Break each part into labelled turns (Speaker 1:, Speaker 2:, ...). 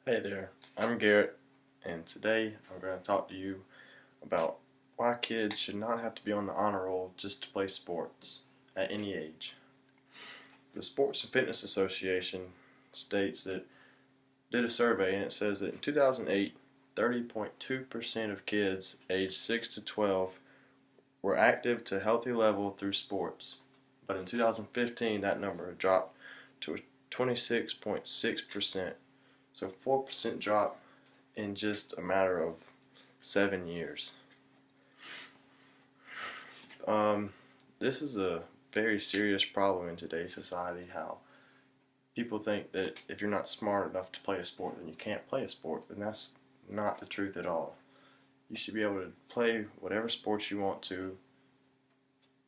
Speaker 1: Hey there, I'm Garrett, and today I'm going to talk to you about why kids should not have to be on the honor roll just to play sports at any age. The Sports and Fitness Association states that did a survey and it says that in 2008, 30.2% of kids aged 6 to 12 were active to healthy level through sports. But in 2015, that number dropped to 26.6%. So 4% drop in just a matter of 7 years. This is a very serious problem in today's society, how people think that if you're not smart enough to play a sport, then you can't play a sport, and that's not the truth at all. You should be able to play whatever sports you want to,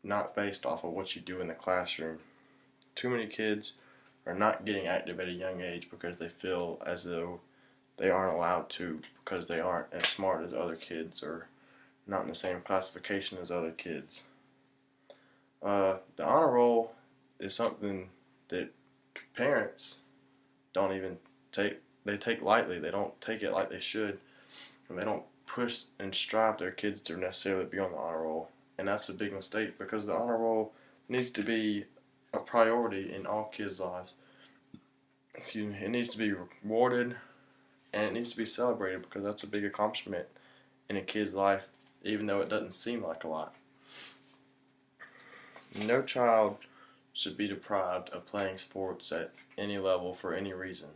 Speaker 1: not based off of what you do in the classroom. Too many kids are not getting active at a young age because they feel as though they aren't allowed to because they aren't as smart as other kids or not in the same classification as other kids. The honor roll is something that parents don't even take lightly. They don't take it like they should, and they don't push and strive their kids to necessarily be on the honor roll. And that's a big mistake because the honor roll needs to be a priority in all kids' lives. Excuse me. It needs to be rewarded and it needs to be celebrated because that's a big accomplishment in a kid's life, even though it doesn't seem like a lot. No child should be deprived of playing sports at any level for any reason,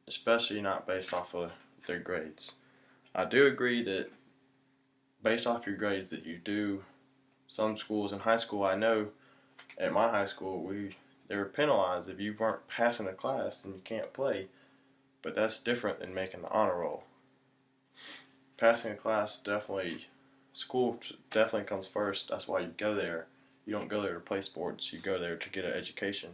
Speaker 1: especially not based off of their grades. I do agree that based off your grades that you do, some schools in high school, I know at my high school they were penalized if you weren't passing a class and you can't play, but that's different than making the honor roll. Passing a class school definitely comes first. That's why you go there. You don't go there to play sports. You go there to get an education.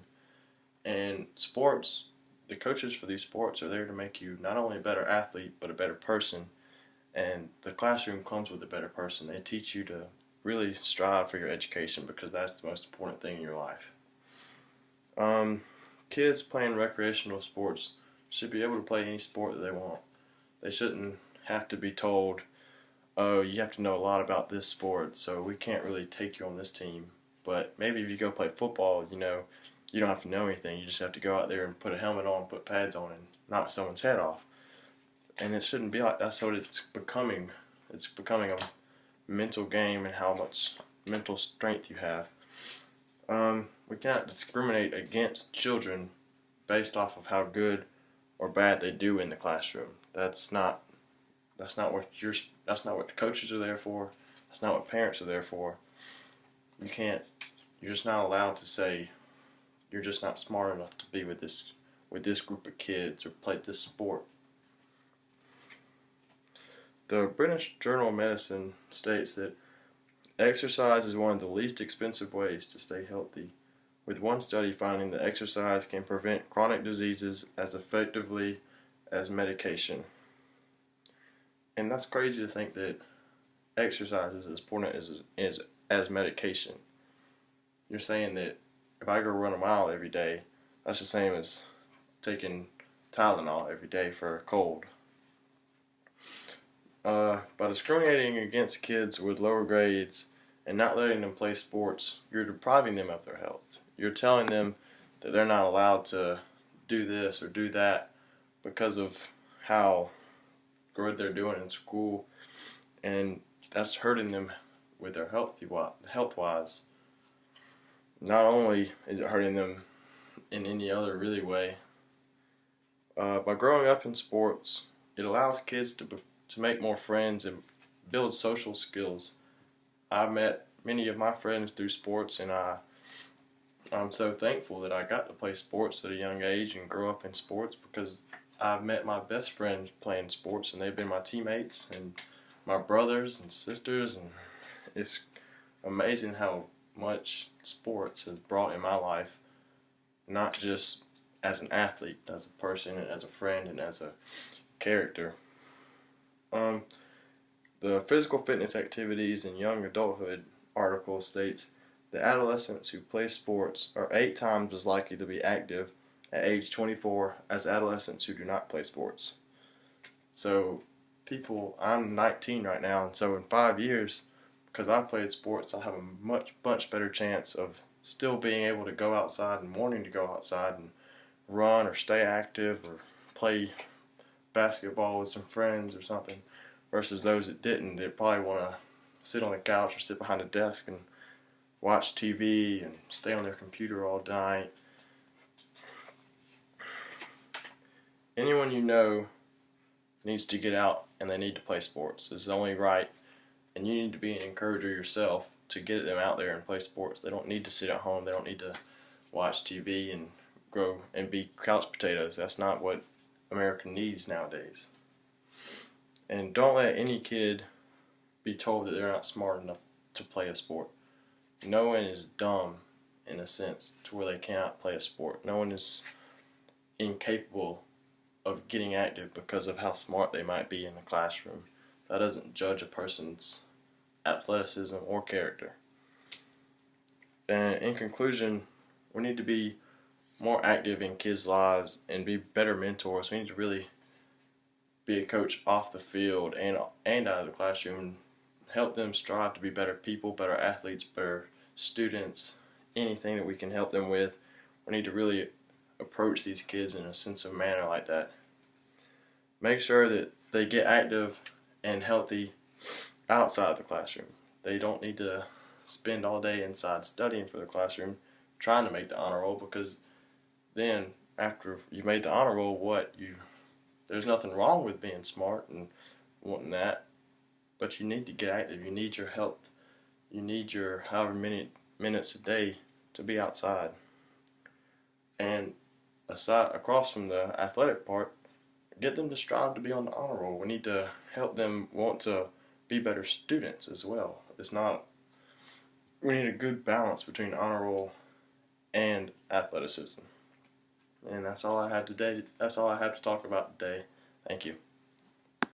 Speaker 1: And sports, the coaches for these sports are there to make you not only a better athlete, but a better person. And the classroom comes with a better person. They teach you to really strive for your education because that's the most important thing in your life. Kids playing recreational sports should be able to play any sport that they want. They shouldn't have to be told, oh, you have to know a lot about this sport, so we can't really take you on this team. But maybe if you go play football, you don't have to know anything. You just have to go out there and put a helmet on, put pads on, and knock someone's head off. And it shouldn't be like that's what it's becoming. It's becoming a mental game and how much mental strength you have. We cannot discriminate against children based off of how good or bad they do in the classroom. That's not what the coaches are there for. That's not what parents are there for. You're just not allowed to say you're just not smart enough to be with this group of kids or play this sport. The British Journal of Medicine states that exercise is one of the least expensive ways to stay healthy, with one study finding that exercise can prevent chronic diseases as effectively as medication. And that's crazy to think that exercise is as important as medication. You're saying that if I go run a mile every day, that's the same as taking Tylenol every day for a cold. By discriminating against kids with lower grades and not letting them play sports, you're depriving them of their health. You're telling them that they're not allowed to do this or do that because of how good they're doing in school, and that's hurting them with their health-wise. Not only is it hurting them in any other really way, by growing up in sports, it allows kids to make more friends and build social skills. I've met many of my friends through sports, and I'm so thankful that I got to play sports at a young age and grow up in sports because I've met my best friends playing sports, and they've been my teammates and my brothers and sisters, and it's amazing how much sports has brought in my life, not just as an athlete, as a person, and as a friend, and as a character. The physical fitness activities in young adulthood article states that adolescents who play sports are 8 times as likely to be active at age 24 as adolescents who do not play sports. So I'm 19 right now, and so in 5 years, because I played sports, I have a much better chance of still being able to go outside and wanting to go outside and run or stay active or play basketball with some friends or something, versus those that didn't. They probably want to sit on the couch or sit behind a desk and watch TV and stay on their computer all night. Anyone you know needs to get out and they need to play sports. It's only right, and you need to be an encourager yourself to get them out there and play sports. They don't need to sit at home. They don't need to watch TV and grow and be couch potatoes. That's not what America needs nowadays. And don't let any kid be told that they're not smart enough to play a sport. No one is dumb in a sense to where they cannot play a sport. No one is incapable of getting active because of how smart they might be in the classroom. That doesn't judge a person's athleticism or character. And in conclusion, we need to be more active in kids' lives and be better mentors. We need to really be a coach off the field and out of the classroom, and help them strive to be better people, better athletes, better students, anything that we can help them with. We need to really approach these kids in a sensitive manner like that. Make sure that they get active and healthy outside of the classroom. They don't need to spend all day inside studying for the classroom trying to make the honor roll, because then after you made the honor roll, there's nothing wrong with being smart and wanting that, but you need to get active. You need your health. You need your however many minutes a day to be outside. And across from the athletic part, get them to strive to be on the honor roll. We need to help them want to be better students as well. We need a good balance between honor roll and athleticism. And that's all I have today. That's all I have to talk about today. Thank you.